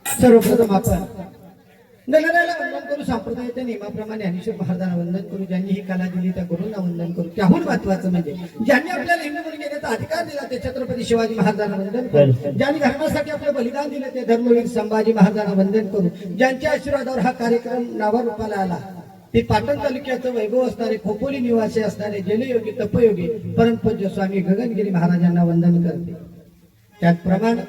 सर्वप्रथम आपण गणरायाला वंदन करू, संप्रदायाच्या नियमाप्रमाणे ज्ञानेश्वर महाराजांना वंदन करू. ज्यांनी ही कला दिली त्या गुरूंना वंदन करू. त्याहून महत्वाचं म्हणजे ज्यांनी आपल्याला हिंदू म्हणून घेण्याचा अधिकार दिला ते छत्रपती शिवाजी महाराजांना वंदन करू. ज्यांनी धर्मासाठी आपलं बलिदान दिलं ते धर्मवीर संभाजी महाराजांना वंदन करू. ज्यांच्या आशीर्वादावर हा कार्यक्रम नावारूपाला आला ते पाटण तालुक्याचं वैभव असणारे खोपोली निवासी असणारे जलयोगी तपयोगी परमपूज्य स्वामी गगनगिरी महाराजांना वंदन करते. त्याचप्रमाणे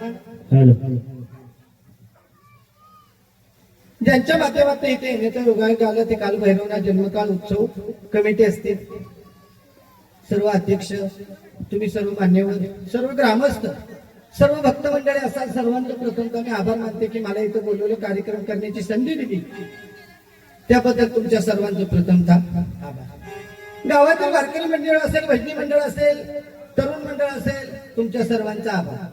ज्यांच्या माध्यमातून इथे येण्याचा योगायोग आला ते काल भैरवनाथ जन्मकाळ उत्सव कमिटी असतील, सर्व अध्यक्ष, तुम्ही सर्व मान्यवर, सर्व ग्रामस्थ, सर्व भक्त मंडळी असाल, सर्वांचं प्रथमतः मी आभार मानते की मला इथं बोलवलं, कार्यक्रम करण्याची संधी दिली, त्याबद्दल तुमच्या सर्वांचं प्रथमतः आभार. गावातील वारकरी मंडळ असेल, भजनी मंडळ असेल, तरुण मंडळ असेल, तुमच्या सर्वांचा आभार.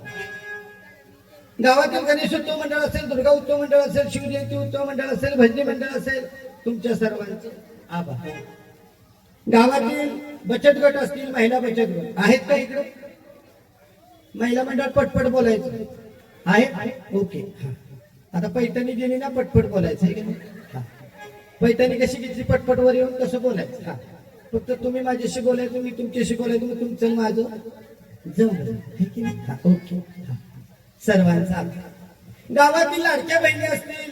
गावातील गणेश उत्सव मंडळ असेल, दुर्गा उत्सव मंडळ असेल, शिवजयंती उत्सव मंडळ असेल, भजनी मंडळ असेल, तुमच्या सर्वांचे आभार. गावातील बचत गट असतील, महिला बचत गट आहेत का इकडे? महिला मंडळ पटपट बोलायचं आहे? ओके. आता पैठणी दिली ना, पटपट बोलायचं आहे की नाही? पैठणी कशी घेतली? पटपट वर येऊन कसं बोलायचं? फक्त तुम्ही माझ्याशी बोलायचं, मी तुमच्याशी बोलायचं, मग तुमचं माझं जमलं. ओके. सर्वांचा आभार. गावातील लाडक्या बहिणी असतील,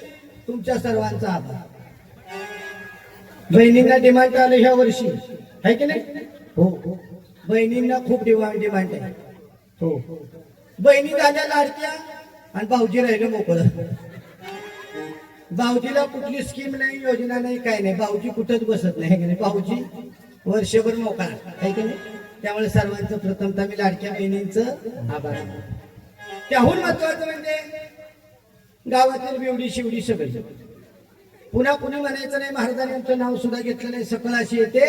तुमच्या सर्वांचा आभार. बहिणींना डिमांड आलं ह्या वर्षी, आहे की नाही? हो. बहिणींना खूप डिमांड आहे. हो. बहिणी झाल्या लाडक्या आणि भाऊजी राहिले मोकळं. भाऊजीला कुठली स्कीम नाही, योजना नाही, काय नाही. भाऊजी कुठंच बसत नाही, की नाही? भाऊजी वर्षभर मोकळा, आहे की नाही? त्यामुळे सर्वांचं प्रथमतः मी लाडक्या बहिणींचं आभार. त्याहून महत्वाचं म्हणजे गावातील बेवडी शिवडी सगळी. पुन्हा पुन्हा म्हणायचं नाही, महाराजांनी आमचं नाव सुद्धा घेतलं नाही. सकल अशी येते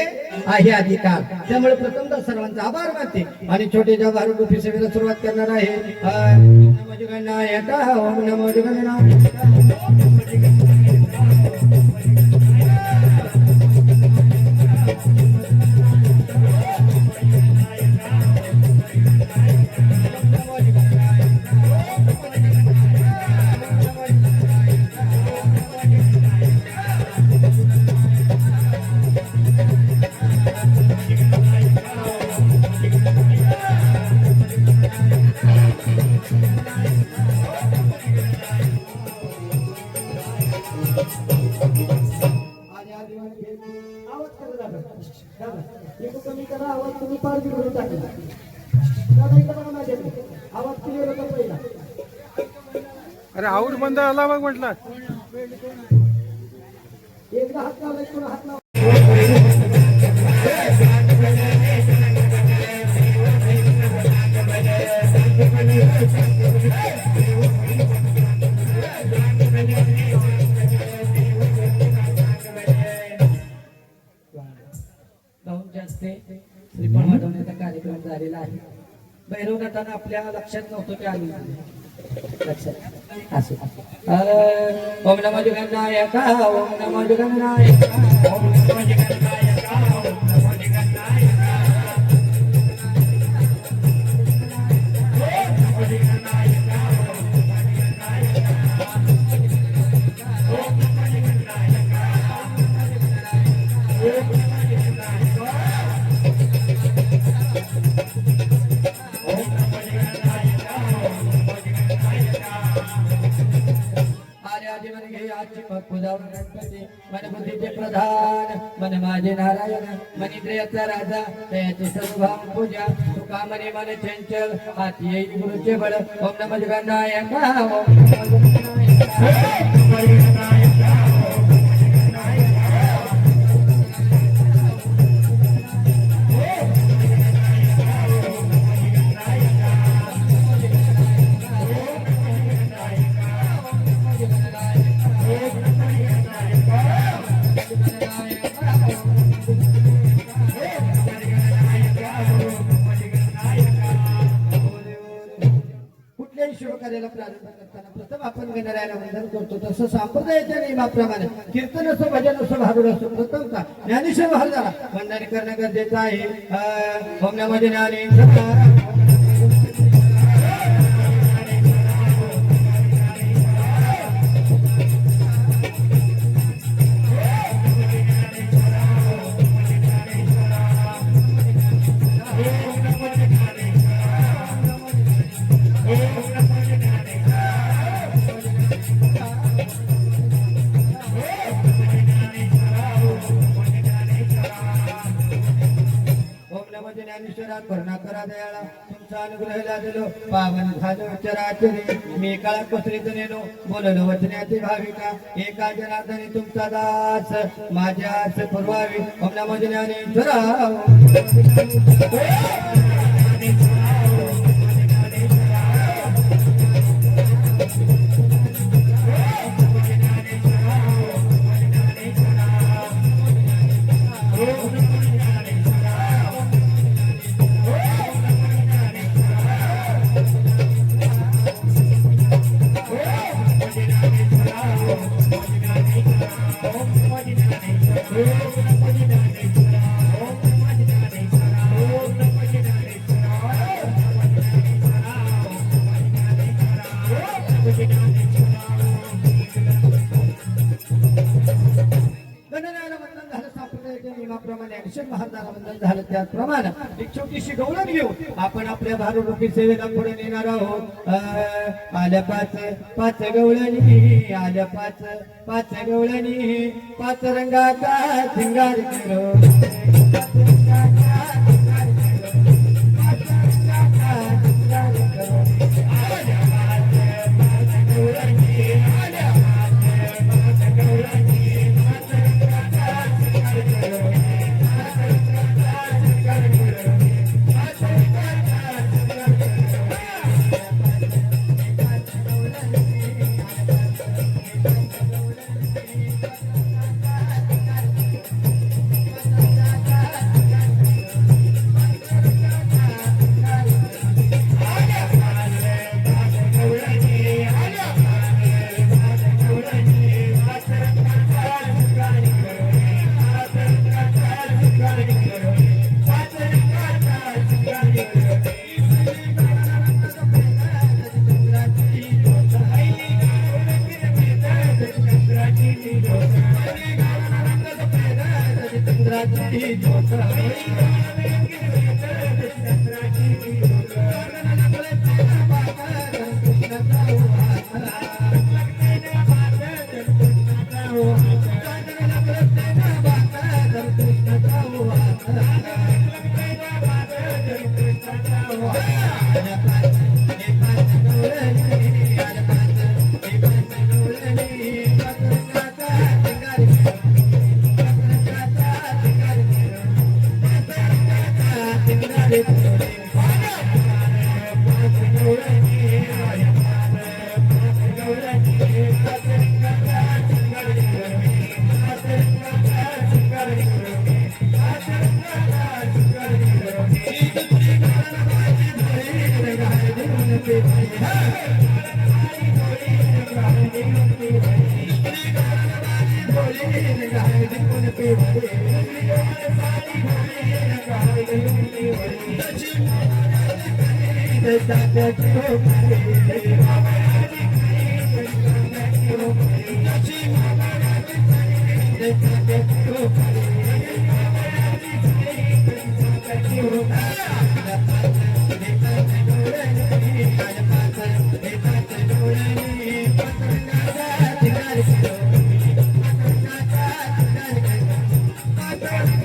आहे अधिकार. त्यामुळे प्रथमतः सर्वांचा आभार मानते आणि छोट्याच्या भारूडूपी सेवेला सुरुवात करणार आहे. ओम नमो जगन्नाथ, ओम नमो जगन्नाथ. अरे आऊट बंद आला बघ म्हटलं. एकदा हात लावला, पुन्हा हात लावला. गाऊनचे असते श्रीफळ वाढवण्याचा कार्यक्रम झालेला आहे. भैरव नटानं आपल्या लक्षात नव्हतं ते आली लक्षात असं. ओम नमो जगन्नाथ, ओम नमो जगन्नाथ, ओम नमो जगन्नाथ, ओम नमो जगन्नाथ. मनबुद्धीचे प्रधान मन माझे नारायण मनिद्रयाचा राजा त्याची सर्वभाव पूजा तुका मने मन चंचल हाती येईल गुरुचे बळ. ओम नमो जगन्नाथ, ओम नमो कुठल्याही शुभकार्याला प्रारंभ करताना प्रथम आपण गणरायाला वंदन करतो. तसं संप्रदायाच्या नियमाप्रमाणे कीर्तन असो, भजन असो, भारूड असो, प्रथम का ज्ञानेश्वर महाराजाला वंदन करणं गरजेचं आहे. ओम नमो ज्ञानेश्वराय. ज्ञानेश्वरा करुणा करा दयाळा तुमचा अनुग्रह लादलो पावन झालो चराचरी. मी काळा कोसरीत नेलो बोललो वचनाचे भाविका एका जनार्दनी तुमचा दास माझ्यास पुरवावी. ओम नमो ज्ञानेश्वरा. महाराजांना वंदन झालं त्याचप्रमाणे एक छोटीशी गवळण घेऊन आपण आपल्या भारूकी सेवेला पुढे नेणार आहोत. आल्या पाच गवळणी, आल्या पाच गवळणी, पाच रंगाचा शिंगार करो, पाच रंगाचा शिंगार करो, पाच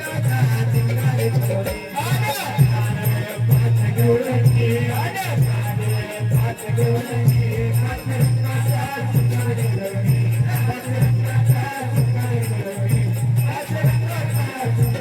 रंगाचा शिंगार करो. आल्या पाच गवळणी, आल्या पाच गवळणी, पाच रंगाचा शिंगार करो, पाच रंगाचा शिंगार करो, पाच रंगाचा शिंगार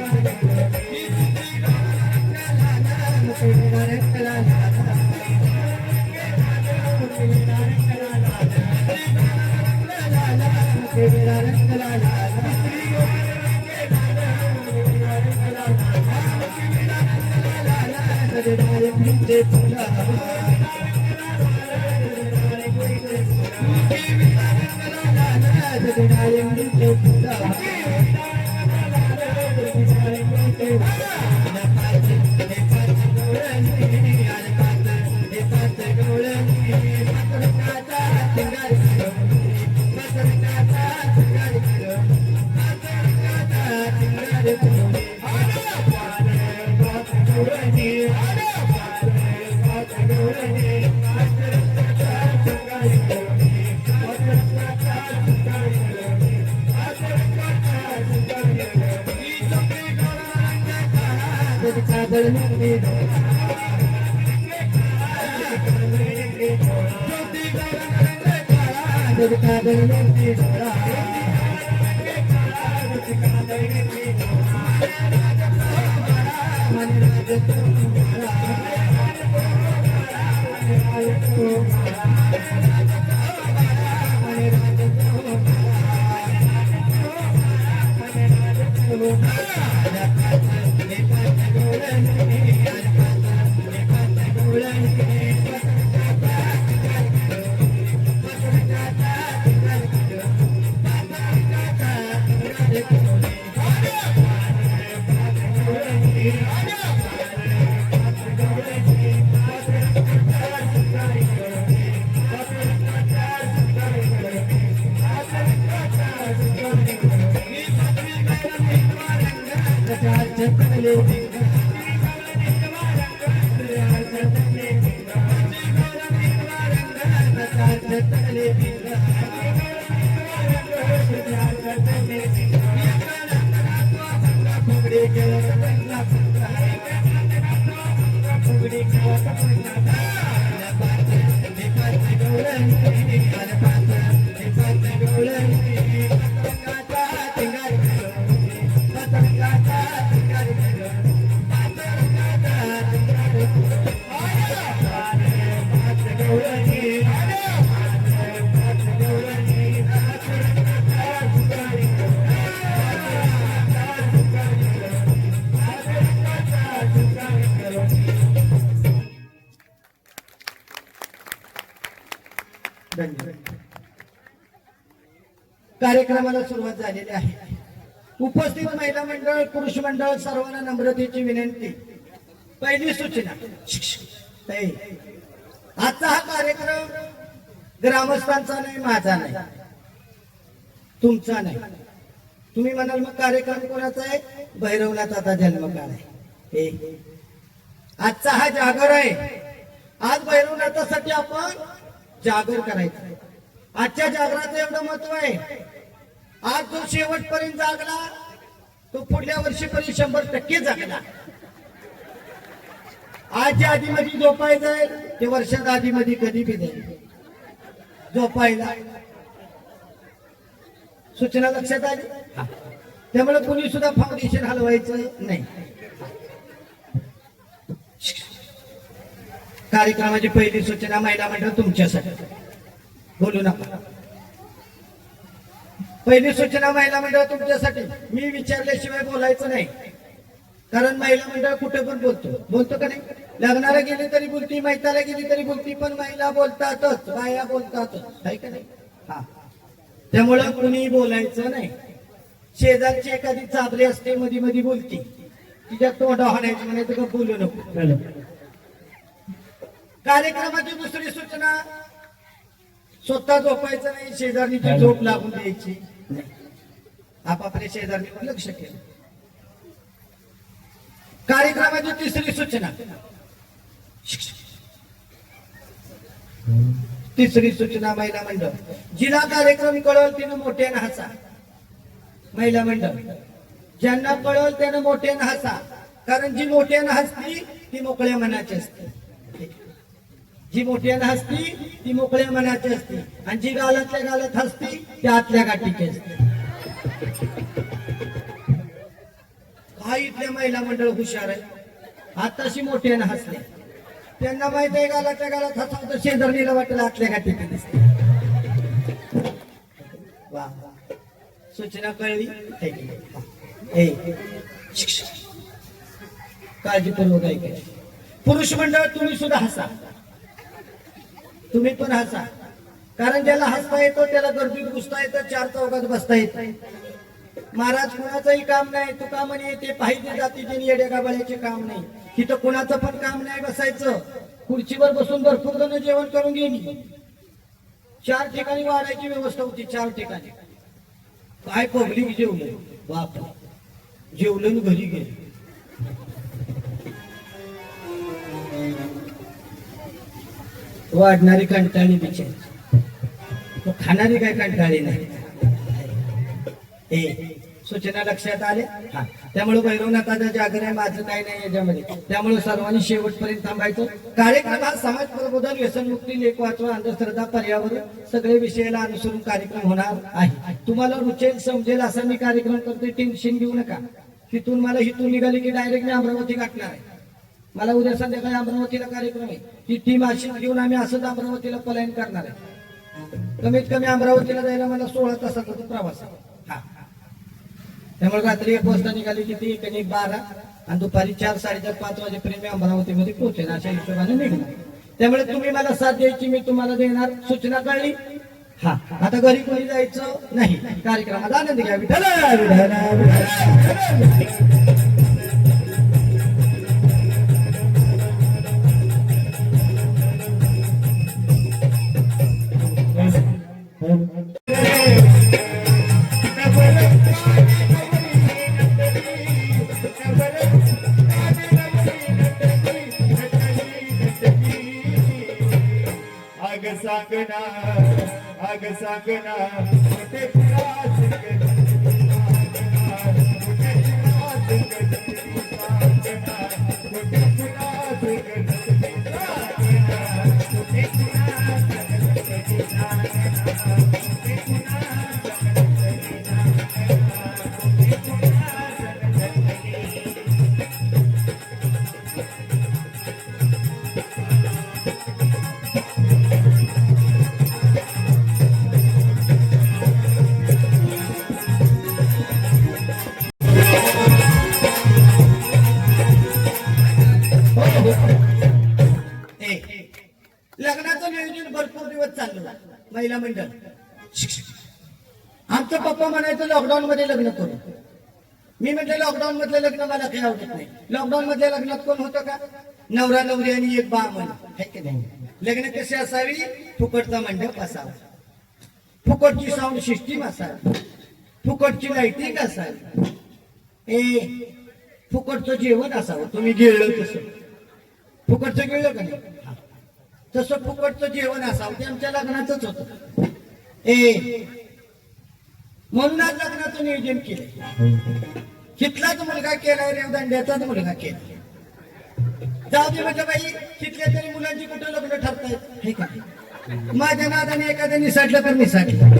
Thank you. कार्यक्रमाला सुरुवात झालेली आहे. उपस्थित महिला मंडळ, पुरुष मंडळ सर्वांना नम्रतेची विनंती. पहिली सूचना, आजचा हा कार्यक्रम ग्रामस्थांचा नाही, माझा नाही, तुमचा नाही. तुम्ही म्हणाल मग कार्यक्रम कोणाचा आहे? भैरवनाथाचा जन्मकाळ आहे. आजचा हा जागर आहे. आज भैरवनाथासाठी आपण जागर करायचं. आजच्या जागराचं एवढं महत्व आहे. आज जो शेवटपर्यंत जागला तो पुढल्या वर्षीपर्यंत 100% जागला. आज ज्या आधीमध्ये झोपायचं आहे ते वर्षात आधीमध्ये कधी बी जाईल झोपायला. सूचना लक्षात आली? त्यामुळे कुणी सुद्धा फाउंडेशन हलवायचं नाही. कार्यक्रमाची पहिली सूचना महिला मंडळ तुमच्यासाठी, बोलू नका. पहिली सूचना महिला मंडळ तुमच्यासाठी. मी विचारल्याशिवाय बोलायचं नाही, कारण महिला मंडळ कुठे पण बोलतो का नाही? लग्नाला गेली तरी बोलती, मैताला गेली तरी बोलती, पण महिला बोलतातच, बाया बोलतातच, आहे का नाही? हा, त्यामुळं कुणी बोलायचं नाही. शेजारची एखादी चाबरी असते, मध्ये मध्ये बोलती, तिच्या तोंडा हाणायचं म्हणायचं का बोलू नको. कार्यक्रमाची दुसरी सूचना, स्वतः झोपायचं नाही, शेजारणीची झोप लागून द्यायची नाही. आपापल्या शेजारणीवर लक्ष केलं. कार्यक्रमाची तिसरी सूचना, तिसरी सूचना महिला मंडळ, जिला कार्यक्रम कळवल तिनं मोठ्यानं हसा. महिला मंडळ, ज्यांना कळवल त्यानं मोठ्यानं हसा, कारण जी मोठ्यानं हसती ती मोकळ्या मनाची असते. जी मोठ्यानं हसती ती मोकळ्या मनाची असते, आणि जी गालातल्या गालात हसती ती आतल्या गाठीची असते. काही इथल्या महिला मंडळ हुशार आहे. आताशी मोठ्यानं हसले, त्यांना माहित आहे गालाच्या गालात हसा तर शेजारणीला वाटेल आतल्या गाठीची दिसते. वा, सूचना कळली? काळजीपूर्वक ऐकायची. पुरुष मंडळ तुम्ही सुद्धा हसा, तुम्ही पण हसा, कारण ज्याला हसता येतो त्याला गर्दीत घुसता येतं, चार चौकात बसता येतं. महाराज कुणाचंही काम नाही, तुका म्हणे ते पाहिजे जातीचे येड्या गाबाळ्याचे काम नाही. तिथं कुणाचं पण काम नाही बसायचं. खुर्चीवर बसून भरपूर जण जेवण करून गेली. 4 ठिकाणी वाढायची व्यवस्था होती, 4 ठिकाणी. काय पब्लिक जेवलं, बाप, जेवलं घरी गेले. वाढणारी कंटाळी बिचारी, खाणारी काय कंटाळी नाही. सूचना लक्षात आले? हा, त्यामुळे भैरवनाथाचा जागर आहे, माझं काही नाही याच्यामध्ये. त्यामुळे सर्वांनी शेवटपर्यंत थांबायचं. कार्यक्रम हा समाज प्रबोधन, व्यसनमुक्ती, लेख वाचवा, अंधश्रद्धा, पर्यावरण सगळे विषयाला अनुसरून कार्यक्रम होणार आहे. तुम्हाला रुचेल समजेल असा मी कार्यक्रम करतोय, टेन्शन घेऊ नका. तिथून मला इथून निघाली की डायरेक्ट मी अमरावती गाठणार आहे. मला उद्या संध्याकाळी अमरावतीला कार्यक्रम आहे. ती टीम अशी घेऊन आम्ही असंच अमरावतीला पलायन करणार आहे. कमीत कमी अमरावतीला जायला मला 16 तासाचा प्रवास आहे. त्यामुळे रात्री 1 वाजता निघाली की ती 12 आणि दुपारी 4, 4:30, 5 वाजेपर्यंत मी अमरावतीमध्ये पोहोचेन, अशा हिशोबाने निघणार. त्यामुळे तुम्ही मला साथ द्यायची, मी तुम्हाला देणार. सूचना कळली? हा, आता घरी कोणी जायचं नाही. कार्यक्रमात आनंद घ्या. विठ्ठल सांगना अग सांगना कुठे कुणास गती कुठे कुणास गती सांगना कुठे कुणास गती सांगना कुठे कुणास गती सांगना कुठे कुणास गती सांगना कुठे कुणास गती लग्नाचं नियोजन भरपूर दिवस चाललं महिला मंडळ. आमचं पप्पा म्हणायचं लॉकडाऊन मध्ये लग्न करू. मी म्हटलं लॉकडाऊन मधलं लग्न मला काही आवडत नाही. लॉकडाऊन मधल्या लग्नात कोण होतं का? नवरा नवरी आणि एक बामण आहे की नाही. लग्न कशी असावी? फुकटचा मंडप असावा, फुकटची साऊंड सिस्टीम असावी, फुकटची लाईटिंग असावी, फुकटचं जेवण असावं. तुम्ही गिळलं तसं फुकटचं गिळलं का नाही? तसं फुकटचं जेवण असावं. ते आमच्या लग्नाचंच होतं. म्हणूनच लग्नाचं नियोजन केलं. तिथलाच मुलगा केलाय, रेवदंड्याचाच मुलगा केला. जाऊ दे म्हटलं बाई, तिथल्या तरी मुलांची कुठे लग्न ठरतायत हे का? माझ्या नादाने एखाद्या निसाटलं तर निसाटलं.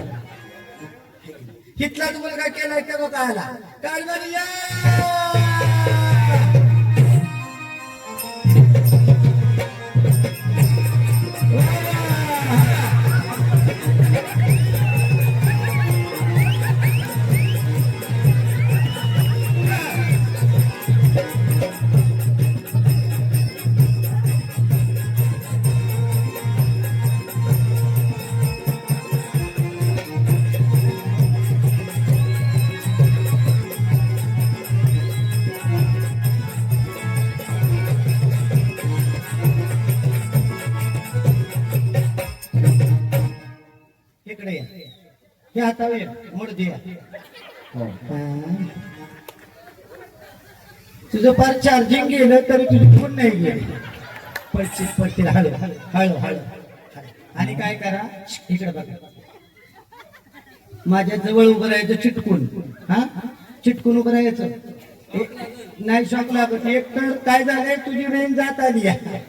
तिथलाच मुलगा केलाय तेव्हा काय आला? कारभारी या! इकडे या. हे हातावे मुडदे या. तुझं फार चार्जिंग गेलं तरी तुझी फोन नाही गेली. पडशील पडशील. हळू हळू हळू. आणि काय करा, इकडे बघा, माझ्या जवळ उभं राहायचं चिटकून. हा, चिटकून उभं राहायचं. नाही शॉक लागत. एक तर काय झालंय, तुझी वेळ जात आली आहे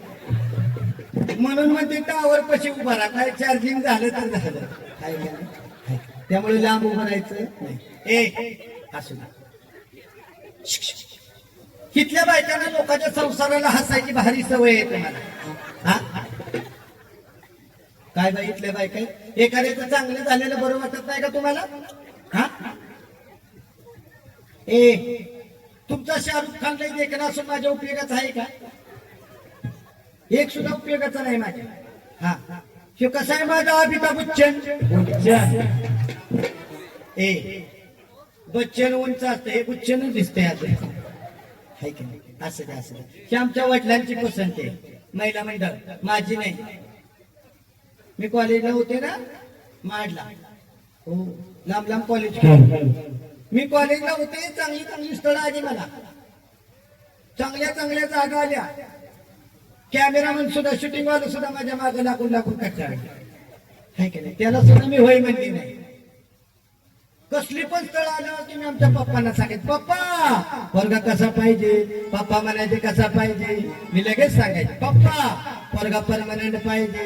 म्हणून मग ते टावर पशी उभा राहा. काय चार्जिंग झालं तर झालं. काय झालं? त्यामुळे लांब उभं राहायचं नाही. असू दे. तिथल्या बायकांना लोकांच्या संसाराला हसायची भारी सवय आहे तुम्हाला. हा, काय बाई इथल्या बायका एखाद्याचं चांगलं झालेलं बरं वाटत नाही का तुम्हाला? हा, तुमचा शाहरुख खान काही देखणं असून माझ्या उपयोगाचा आहे का? एक सुद्धा उपयोगाचा नाही माझ्या. हा, हे कसा आहे माझा अमिताभ बच्चन? बच्चन उंच असतं, हे बच्चनच दिसतंय असं. आहे की नाही? असं काय असं हे आमच्या वडिलांची पसंत आहे. महिला मंडळ माझी नाही. मी कॉलेजला होते ना माडला. हो, लांब लांब कॉलेज. मी कॉलेजला होते. चांगली चांगली स्थळं आली मला. चांगल्या चांगल्या जागा आल्या. कॅमेरामन सुद्धा, शूटिंग वाला सुद्धा माझ्या मागे लागून लागून कटाळले. आहे की नाही? त्याला सुद्धा मी होय म्हणली नाही. कसली पण स्थळ आलं की मी आमच्या पप्पांना सांगायचं, पप्पा पोरगा कसा पाहिजे? पप्पा म्हणायचे कसा पाहिजे? मी लगेच सांगायचे, पप्पा पोरगा परमनंट पाहिजे,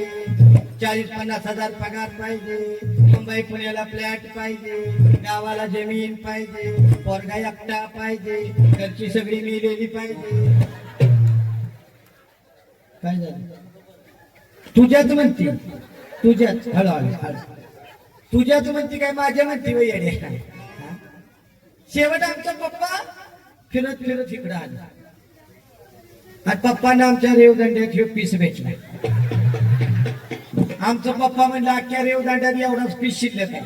40-50 हजार पगार पाहिजे, मुंबई पुण्याला फ्लॅट पाहिजे, गावाला जमीन पाहिजे, पोरगा एकटा पाहिजे, घरची सगळी मिळलेली पाहिजे. काय झालं? तुझ्याच म्हणती, तुझ्याच. हळूहळू हळू. तुझ्याच म्हणती काय माझ्या म्हणती वय येडे? शेवट आमचा पप्पा फिरत फिरत इकडं आला. आणि पप्पांना आमच्या रेवदंड्यात हे पीस भेटला. आमचा पप्पा म्हणला अख्ख्या रेवदंड्यात एवढाच पीस शिल्लक आहे,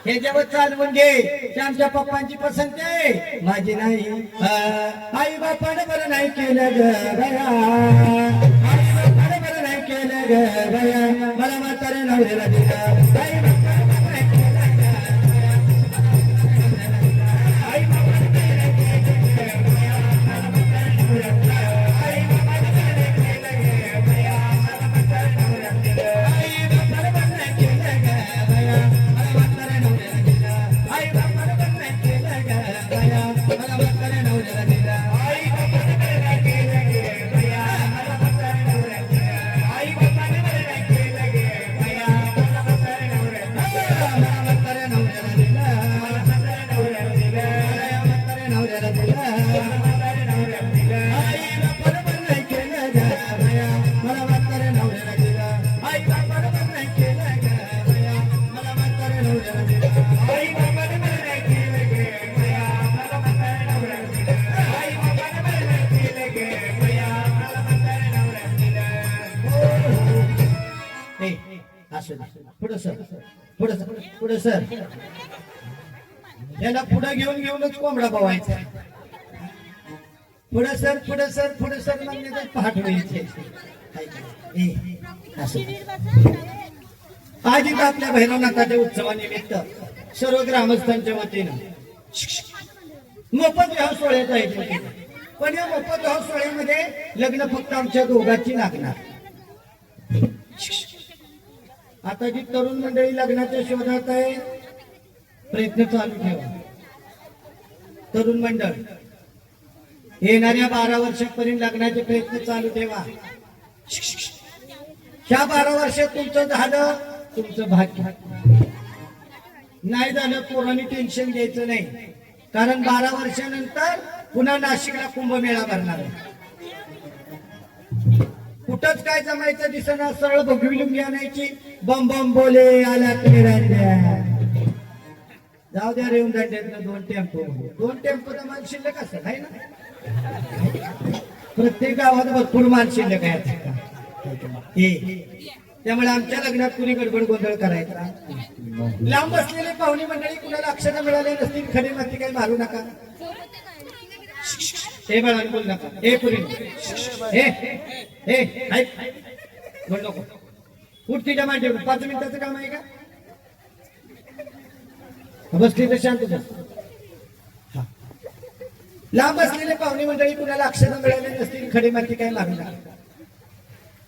हे जेव्हा चालवून घे. ते आमच्या पप्पांची पसंत आहे, माझी नाही. आई बापानं बरं नाही केलं ग बया, आई बापानं बरं नाही केलं ग बया, मला म्हातारे नवऱ्याला दिलं. आई बापानं बरं नाही केलं ग बया, आई बापानं बरं नाही केलं ग बया, मला म्हातारे नवऱ्याला दिलं. आई बापानं बरं नाही केलं ग बया, मला म्हातारे नवऱ्याला दिलं. आई बापानं असं पुढं सर पुढं सर याला पुढं घेऊनच कोंबडा बवायचा पुढं सर म्हणजे पहाट व्हायचे असं आज इथं आपल्या भैरवनाथाच्या उत्सवानिमित्त सर्व ग्रामस्थांच्या वतीनं मोफत विवाह सोहळ्याचं आयोजन केलं. पण या मोफत विवाह सोहळ्यामध्ये लग्न फक्त आमच्या दोघांची लागणार. आता जी तरुण मंडळी लग्नाच्या शोधात आहे प्रयत्न चालू ठेवा. तरुण मंडळ येणाऱ्या 12 वर्षापर्यंत लग्नाचे प्रयत्न चालू ठेवा. ह्या 12 वर्षात तुमचं झालं तुमचं भाग्य, नाही झालं पोरांनी टेन्शन घ्यायचं नाही. कारण 12 वर्षानंतर पुन्हा नाशिकला कुंभमेळा भरणार आहे. कुठंच काय जमायचं दिसना, सरळ भगवी लुंगी आणायची, बम बम बोले आला जाऊ द्या रेऊन दांड्यातनं 2 टेम्पो तर माल शिल्लक असत आहे ना. प्रत्येक गावात भरपूर माल शिल्लक आहे. त्यामुळे आमच्या लग्नात कुणी गडबड गोंधळ करायचा. लांब बसलेले पाहुणे मंडळी कुणाला अक्षरं मिळाले नसतील खडी माती काही मारू नका. हे बाळा बोल नका. हे पुरी बोल नको. उठ तिच्या मांडी 5 मिनिटाचं काम आहे का? बसली तर शांत बस. लांब बसलेले पाहुणे मंडळी कुणाला अक्षरं मिळाले नसतील खडी माती काही मारू नका.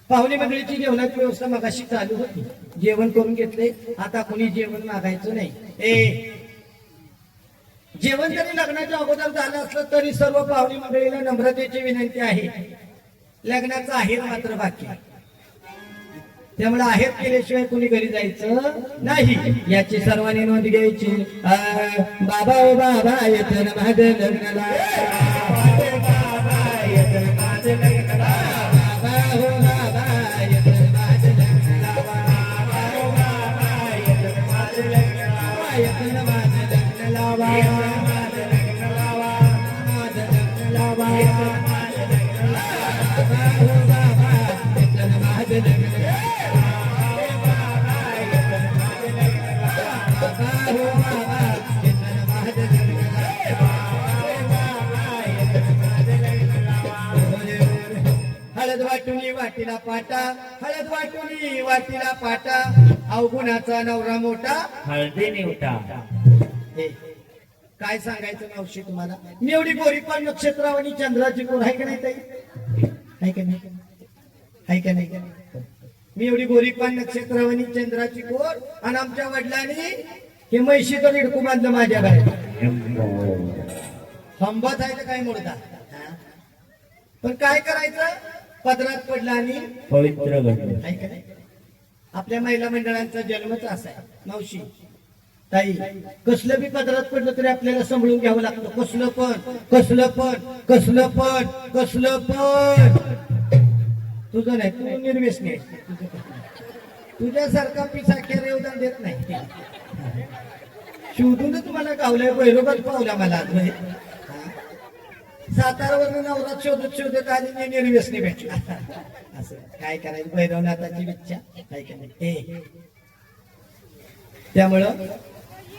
पाहुणे मंडळीची जेवणाची व्यवस्था मगाशी चालू होती. जेवण करून घेतले. आता कोणी जेवण मागायचं नाही. जेवण जरी लग्नाच्या अगोदर झालं असलं तरी सर्व पाहुणे मंडळीला नम्रतेची विनंती आहे, लग्नाचं आहेर मात्र बाकी. त्यामुळे आहेर केल्याशिवाय कोणी घरी जायचं नाही याची सर्वांनी नोंद घ्यायची. बाबा ओ बाबा येतं माझं लग्नाला, बाबा येतं माझं लग्नाला, बाबा हो बाबा येतं माझं लग्नाला, बाबा हो बाबा येतं माझं लग्नाला, येतं माझं लग्नाला, माझं लग्नाला, माझं लग्नाला, माझं लग्नाला, बाबा हो बाबा येतं माझं लग्नाला. हळद वाटुनी वाटीला पाटा, हळद वाटुनी वाटीला पाटा, अवगुणाचा नवरा मोठा हळदी निवटा. काय सांगायचं मावशी तुम्हाला. मी एवढी गोरी पण नक्षत्रावणी चंद्राची कोर आहे का नाही ताई? आहे का नाही? आहे का नाही? मी एवढी गोरी पण नक्षत्रावणी चंद्राची कोर आणि आमच्या वडिलांनी हे म्हैशीचं निडकू बांधलं माझ्या बाहेर. हंबत आहे तर काय मोडता. पण काय करायचं, पदरात पडला आणि पवित्र घडलं. आहे का नाही? आपल्या महिला मंडळांचा जन्मच असा आहे मावशी ताई. कसलं बी पदरात पडलं तरी आपल्याला सांभाळून घ्यावं लागतं. कसलं पण तुझं नाही, तू निर्व्यसनी आहे. तुझ्यासारखा पिसाख्या रेवदान देत नाही. शोधूनच मला गावलाय भैरोबाच पावला मला. सातारावरून नवरात शोधत आली मी निर्व्यसनी भेटला. असं काय करायचं, भैरवनाथाची इच्छा काय करायचं. त्यामुळं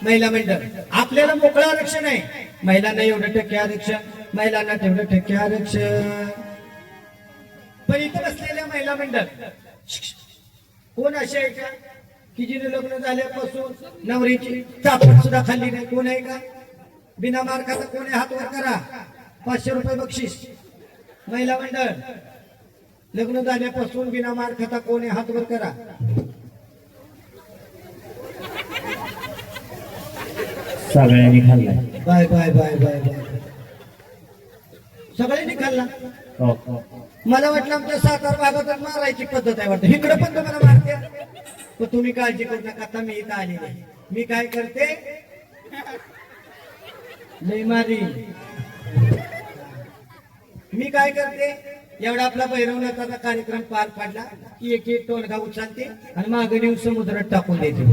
महिला मंडळ आपल्याला मोकळं आरक्षण आहे. महिलांना एवढं टक्के आरक्षण, महिलांना तेवढं टक्के आरक्षण. पण इथं बसलेल्या महिला मंडळ कोण असे आहे का की जिने लग्न झाल्यापासून नवरीची चापट सुद्धा खाल्ली नाही? कोण आहे का? बिना मार्काचा कोण आहे? हात वर करा. 500 रुपये बक्षीस. महिला मंडळ लग्न झाल्यापासून बिना मार खाता कोण आहे? हात वर करा. सगळ्यांनी खाल्ला. Bye bye bye bye bye. सगळ्यांनी खाल्ला. मला वाटलं आमच्या सातारा भागात मारायची पद्धत आहे वाटतं. इकडे पण तुम्हाला मारते. तर तुम्ही काळजी करू नका. आता मी इथं आले नाही. मी काय करते, लई मारी. मी काय करते, एवढा आपला भैरवनाथाचा कार्यक्रम पार पडला की एक टोलगा उचलते आणि मागे नेऊन समुद्रात टाकून देते.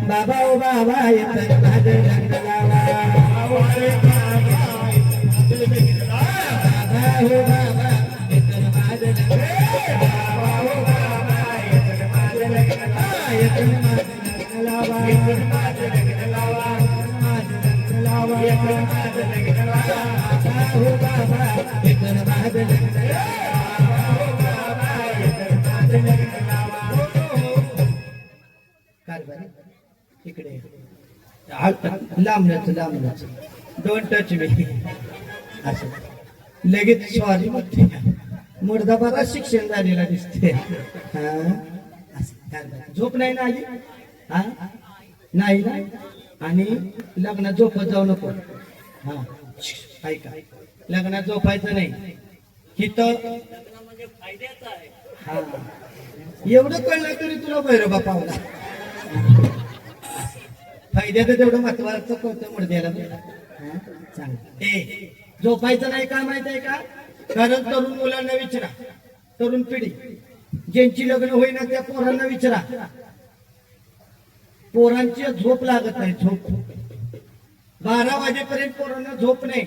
बाबा ओ बाबा येतं माझं लग्नाला, बाबा हो बाबा येतं माझं लग्नाला, बाबा हो बाबा येतं माझं लग्नाला, हो बाबा येतं ना माझं लग्न लावा हो बाबा येतं ना माझं लग्न लावा हो. कारभारी इकडे लांबच डोंट टच मी असं लगेच सॉरी म्हणते मुर्दा बरा शिक्षण झालेला दिसते हा असं कारभारी. झोप नाही ना आली हा नाही ना आणि लग्नात झोपत जाऊ नको हा ऐका लग्नात झोपायचं नाही हिथं हा एवढं कळलं तरी तुला भैरोबा पावला फायद्याचं तेवढं महत्वाचं कोणतं मुडद्याला चांगलं ए झोपायचं नाही का माहित आहे का कारण तरुण मुलांना विचारा तरुण पिढी ज्यांची लग्न होईना त्या पोरांना विचारा पोरांची झोप लागत नाही झोप 12 वाजेपर्यंत पोरांना झोप नाही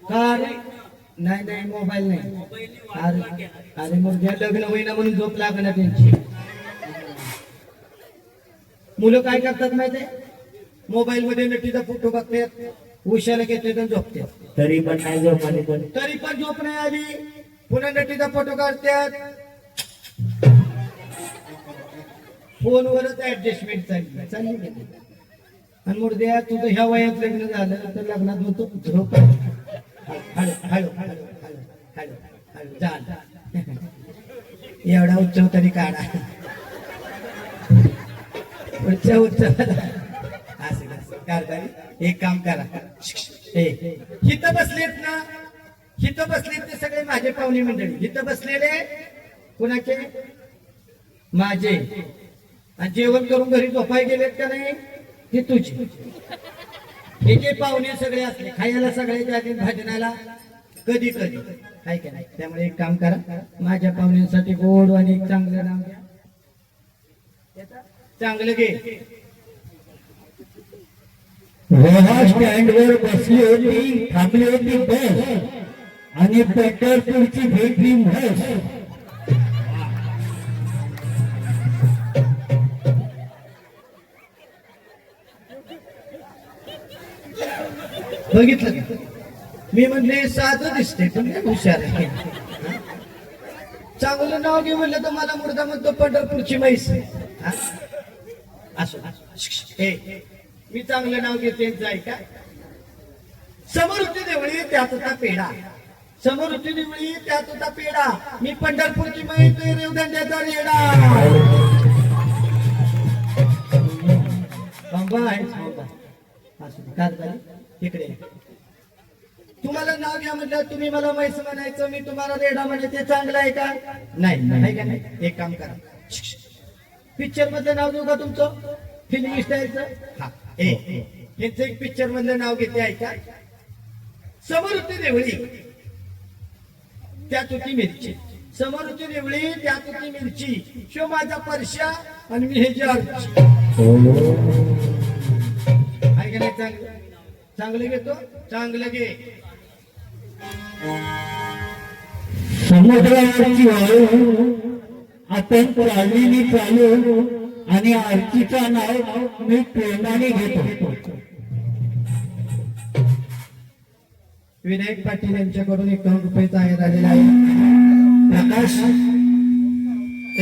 कार नाही मोबाईल नाही अरे मुलगा लग्न होईना म्हणून झोप लागणार त्यांची मुलं काय करतात माहितीये मोबाईल मध्ये नटीचा फोटो बघतात उशाला घेतात आणि झोपतात तरी पण नाही झोप आली पण तरी पण झोप नाही आली पुन्हा नटीचा फोटो काढतात फोनवरच ऍडजस्टमेंट चालली आणि मुर्द्या तुझं ह्या वयात लग्न झालं तर लग्नात होतो झोप हळू झालं एवढा उच्च तरी काढा उच्च असं कारभारी एक काम करा हिथं बसलेत ना हिथं बसलेत ते सगळे माझे पाहुणे मंडळी हिथं बसलेले कुणाचे माझे आणि जेवण करून घरी झोपाय गेलेत का नाही ते तुझे हे जे पाहुणे सगळे असले खायला सगळ्याच्या आधी भाजनाला कधी काय का नाही त्यामुळे एक काम करा माझ्या पाहुण्यांसाठी गोड आणि एक चांगलं नाव घ्या चांगलं घे रोहा स्टँडवर बसली होती थांबली होती बस आणि पंढरपूरची भेटली म्हस बघितलं का? मी म्हणले साधं दिसते पण लय हुशार आहे चांगलं नाव घे म्हणलं तर मला मुर्दा म्हणतो पंढरपूरची म्हैस हा? असो मी चांगलं नाव घेते जाय का समोर होती देवळी त्यात होता पेढा समोर होती देवळी त्यात होता पेढा मी पंढरपूरची म्हैस रेवदंड्याचा रेडा बाबा आहे असं कारभारी इकडे तुम्हाला नाव घ्या म्हटलं तुम्ही मला म्हैस म्हणायचं मी तुम्हाला रेडा म्हणजे ते चांगलं आहे का नाही का नाही एक काम करा पिक्चर मधलं नाव देऊ का तुमचं फिल्म स्टाईलचं हा यांचं एक पिक्चर मधलं नाव घेते ऐका समोर होती देवळी त्यात होती मिरची समोर होती देवळी त्यात होती मिरची शो माझा परश्या आणि मी हे जॉर्ज आहे का नाही चांगलं घेतो चांगलं घे समुद्रावरची वाळू आपण चाललेली चालू आणि आरतीचं नाव मी प्रेमाने घेतो विनायक पाटील यांच्याकडून 51 रुपयाचा आहे आलेला आहे प्रकाश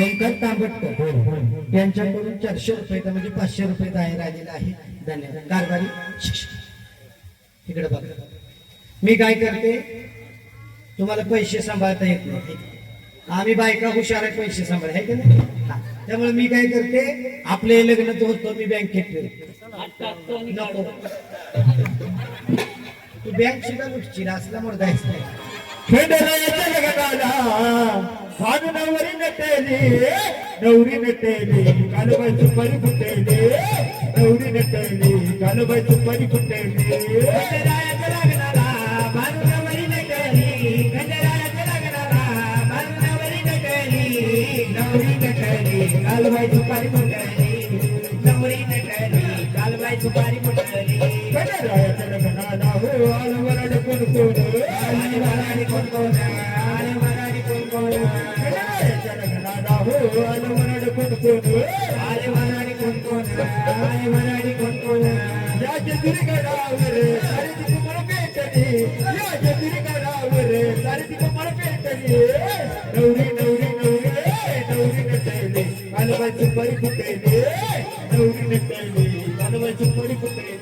ओंकार तांबटकर यांच्याकडून 400 रुपयाचा म्हणजे 500 रुपयाचा आहे आलेला आहे धन्यवाद कारभारी इकडे बघा मी काय करते तुम्हाला पैसे सांभाळता येत नाही आम्ही बायका हुशार आहे पैसे सांभाळ आहे का नाही त्यामुळे मी काय करते आपले लग्न तो होतो मी बँकेत नको तू बँक सुद्धा लुटची असला मोरदायच नाही नवरी नटेली कालबाई सुपारी फुटेली नवरी नटेली कालबाई सुपारी फुटेली नवरी नटेली नवरी नटेली कालबाई सुपारी फुटेली नवरी नटेली कालबाई सुपारी फुटेली लग्नाला हो आल वराड कोण कोण आले वराडी कोण कोण आले वराडी कोण कोण लग्नाला हो आल वराड कोण कोण आले वराडी कोण कोण आले वराडी कोण कोण राज दुर्गडावर सारी तुमचे पेटली या जतीर गडावर सारी कमळ पेटली नवरी नवरी नवरी नवरी नटली कालबाई सुपारी फुटली नवरी नटली कालबाई सुपारी फुटली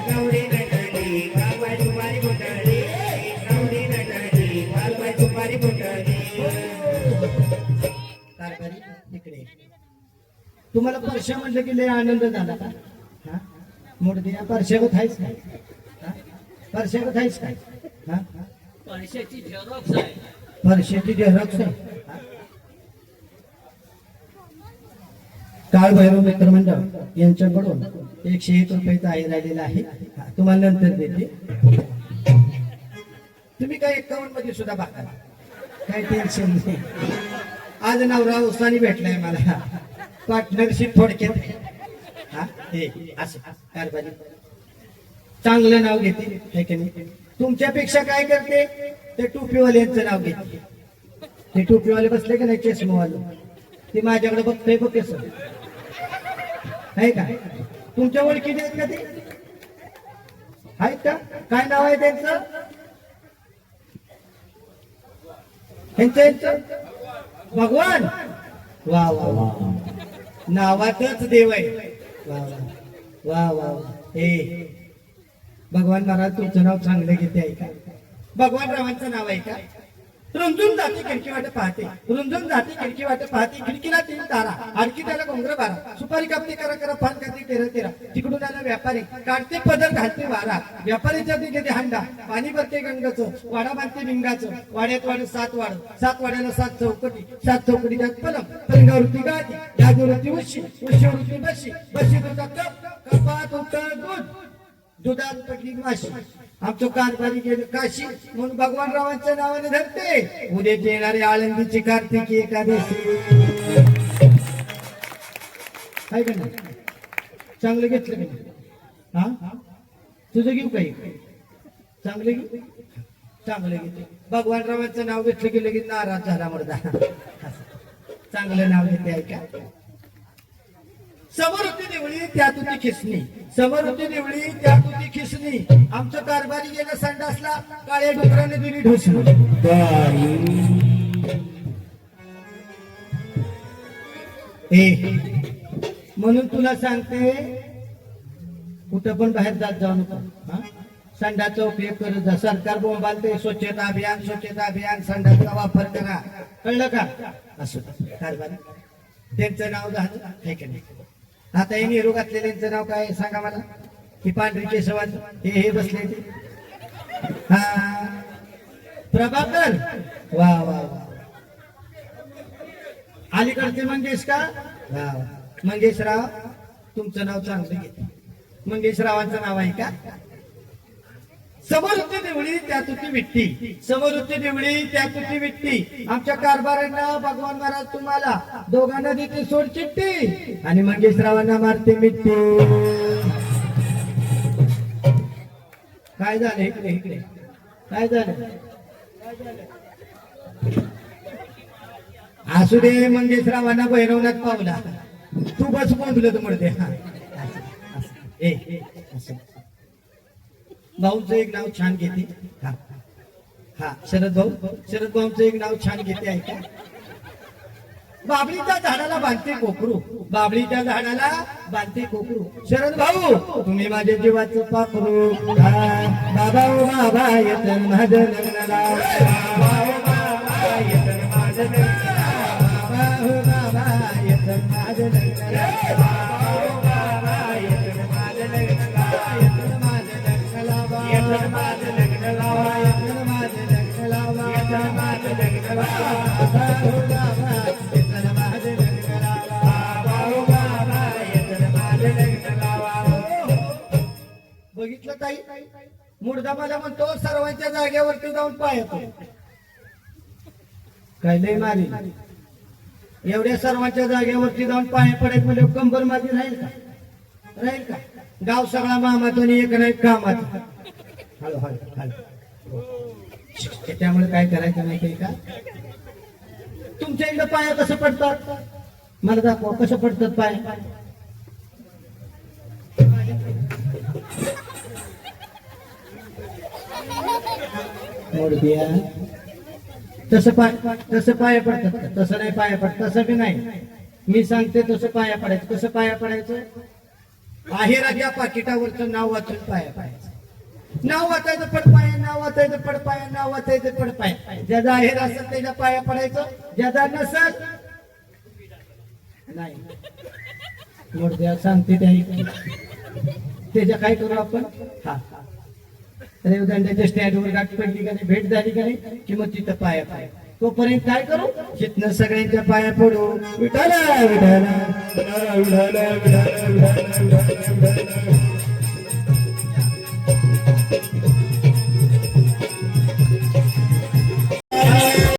नवरी नटली कालबाई सुपारी फुटली नवरी नटली कालबाई सुपारी फुटली कारभारी इकडे तुम्हाला परश्या म्हटलं की लय आनंद झाला का हा मोठ्या परश्यागत आहेस काय हा? परश्यागत आहेस काय हा पैशाची झेरॉक्स आहे. परश्याची झेरॉक्स आहे हा? काळ भैरव मित्र मंडळ यांच्याकडून 101 रुपयाचा आहे राहिलेला आहे हा, तुम्हाला नंतर देते तुम्ही काय 51 मध्ये सुद्धा बघा काय टेन्शन नाही आज नवरा उसानी भेटलाय मला पार्टनरशिप थोडक्यात हा हे असं कारभारी चांगलं नाव घेते है की नाही तुमच्यापेक्षा काय करते ते टोपीवाल्यांचं नाव घेते ते टोपीवाले बसले का नाही चष्मावाले ते माझ्याकडे बघतोय बघ कसं आहे का तुमच्या ओळखीचे आहेत का ते आहेत का काय नाव आहे त्यांचं त्यांचं भगवान वा वा वा नावातच देव आहे वा वा वा वा वा हे भगवान महाराज तुमचं नाव चांगलं घेते आहे का भगवान रावांचं नाव आहे का रुंजून जाते खिडकी वाट पाहते रुंजून जाते खिडकी वाट पाहते खिडकीला 3 तारा आणखी त्याला गोंगर बारा सुपारी कापते करा करा फान करते तेरा तेरा तिकडून आला व्यापारी काढते पदर घालते वारा व्यापारीच्या घेते हांडा पाणी भरते गंगाचं वाडा बांधते भिंगाचं वाड्यात वाड 7 वाड 7 वाड्याला 7 चौकटी 7 चौकटी त्यात पलंगावरती गादी गादीवरती उशी उशीवरती बशी बशी कप कपात उत्तर दूध दुधात पडली माशी आमचं कारभारी गेलं काशी म्हणून भगवान रावांच्या नावाने धरते उद्या येणारी आळंदीची कार्तिकी एकादशी काय का नाही चांगलं घेतलं का नाही हा तुझं घेऊ काही चांगलं घेऊ चांगलं घेते भगवान रावांचं नाव घेतलं की लगेच नाराज झाला मर्दा चांगलं नाव घेते ऐका समोर होती देवळी त्यात होती खिसणी समोर होती देवळी त्यात होती खिसणी आमचं कारभारी गेलं संडासला काळ्या डुकराने दिली ढोसली म्हणून तुला सांगते कुठं पण बाहेर जात जाऊ नको हा संडाचा उपयोग करत जा सरकार बोंबालते स्वच्छता अभियान संडासचा वापर करा कळलं का असं कारभारी त्यांचं नाव झालं हे की नाही आता हे नेहरू घातलेल्यांचं नाव काय सांगा मला ही पांढरी केशवान हे बसले ते हा प्रभाकर वा वा वा अलीकडचे मंगेश का वा वा मंगेशराव तुमचं नाव चांगलं घेते मंगेशरावांचं नाव आहे का समोर होती देवळी त्यात होती विट्टी समोर होती देवळी त्यात होती विट्टी आमच्या कारभारांना भगवान महाराज तुम्हाला दोघांना देते सोड चिट्टी आणि मंगेशरावांना मारते मिट्टी काय झालं इकडे इकडे काय झालं असू दे मंगेशरावांना भैरवनाथ पावला तू बस बोंबलं म्हणते हा असं भाऊचं एक नाव छान घेते हा हा शरद भाऊचं एक नाव छान घेते ऐका बाबळीच्या झाडाला बांधते कोकरू बाबळीच्या झाडाला बांधते कोकरू शरद भाऊ तुम्ही माझ्या जीवाचं पाखरू बाबा ओ बाबा येतन माझं लग्नाला बाबा ओ बाबा येतन माझं लग्नाला बाबा ओ बाबा येतन माझं लग्नाला बाबा ओ बाबा येतन माझं लग्नाला येतन माझं लग्नाला येतन माझं लग्नाला येतन माझं लग्नाला येतन माझं लग्नाला बाबा ओ बाबा येतन माझं लग्नाला बाबा ओ बाबा येतन माझं लग्नाला बघितलं ताई मुर्दा मला म्हणतो सर्वांच्या जागेवरती जाऊन पाहतो काय लय मारी एवढ्या सर्वांच्या जागेवरती जाऊन पाय पडेल म्हणजे कंबर माझी राहील का गाव सगळा मामातून एक नाही कामात हळू हळू हळू त्याच्यामुळे काय करायचं नाही का तुमच्या इकडे पाया कसं पडतात मला दाखवा कसं पडतात पाय मोडदिया तसं पाया पडतात का? तसं नाही पाया पडत, तसं बी नाही. मी सांगते तसं पाया पडायचं. कसं पाया पडायचं? आहेराच्या पाकिटावरचं नाव वाचून पाया पडायचं. नाव वाचायचं पडपाया, नाव वाचायचं पडपाया, नाव वाचायचं पडपाया. ज्याचा आहेर असेल त्याच्या पाया पडायचं, ज्याचा नसेल नाही. मोडद्या सांगते त्याच्या काय करू आपण? हा रेवदंड्याच्या स्टँडवर गाठ पडली का नाही, भेट झाली का नाही, कि मग तिथं पाया पाया. तोपर्यंत काय करू? जिथनं सगळ्यांच्या पाया पडू. विठाला विठाला विठाला विठाला विठाला विठाला